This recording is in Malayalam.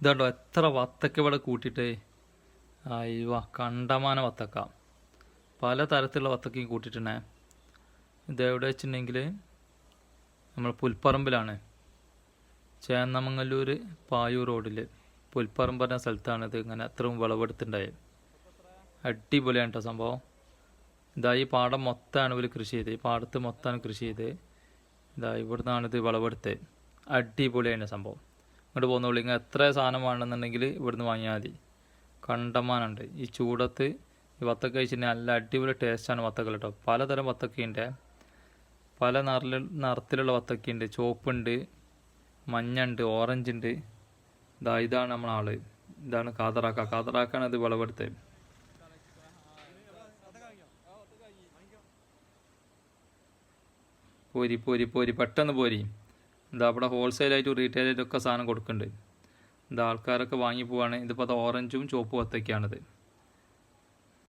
ഇതുണ്ടോ എത്ര വത്തക്ക ഇവിടെ കൂട്ടിയിട്ട്. അയ്യോ കണ്ടമാന വത്തക്ക, പല തരത്തിലുള്ള വത്തക്കയും കൂട്ടിയിട്ടുണ്ടേ. ഇതെവിടെ വെച്ചിട്ടുണ്ടെങ്കിൽ നമ്മൾ പുൽപ്പറമ്പിലാണ്, ചേന്നമംഗല്ലൂർ പായൂർ റോഡിൽ പുൽപ്പറമ്പ് പറഞ്ഞ സ്ഥലത്താണിത്. ഇങ്ങനെ അത്രയും വിളവെടുത്തുണ്ടായത്. അടിപൊളിയാണ് കേട്ടോ സംഭവം. ഇതാ ഈ പാടം മൊത്തമാണ് ഇവർ കൃഷി ചെയ്ത്, ഈ പാടത്ത് മൊത്തമാണ് കൃഷി ചെയ്ത്. ഇതാ ഇവിടുന്നാണിത് വിളവെടുത്ത്. അടിപൊളിയാണ് സംഭവം. ഇങ്ങോട്ട് പോകുന്നുള്ളൂ. ഇങ്ങനെ എത്ര സാധനം വേണമെന്നുണ്ടെങ്കിൽ ഇവിടുന്ന് വാങ്ങിയാൽ മതി. കണ്ടമാനുണ്ട്. ഈ ചൂടത്ത് ഈ വത്തക്ക കഴിച്ചിട്ടുണ്ടെങ്കിൽ നല്ല അടിപൊളി ടേസ്റ്റാണ് വത്തക്ക കേട്ടോ. പലതരം വത്തക്കയുണ്ട്, പല നിറത്തിലുള്ള വത്തക്കയുണ്ട്. ചുവപ്പുണ്ട്, മഞ്ഞുണ്ട്, ഓറഞ്ച് ഉണ്ട്. ഇതാണ് നമ്മളാള്. ഇതാണ് കാതറാക്കാണ് ഇത് വിളവെടുത്തത്. പോരി പെട്ടെന്ന് പോരി. അവിടെ ഹോൾസെയിലായിട്ടും റീറ്റെയിലായിട്ടും ഒക്കെ സാധനം കൊടുക്കുന്നുണ്ട്. ആൾക്കാരൊക്കെ വാങ്ങി പോവാണ്. ഇതിപ്പോൾ അത് ഓറഞ്ചും ചുവപ്പും വത്തക്കയാണിത്.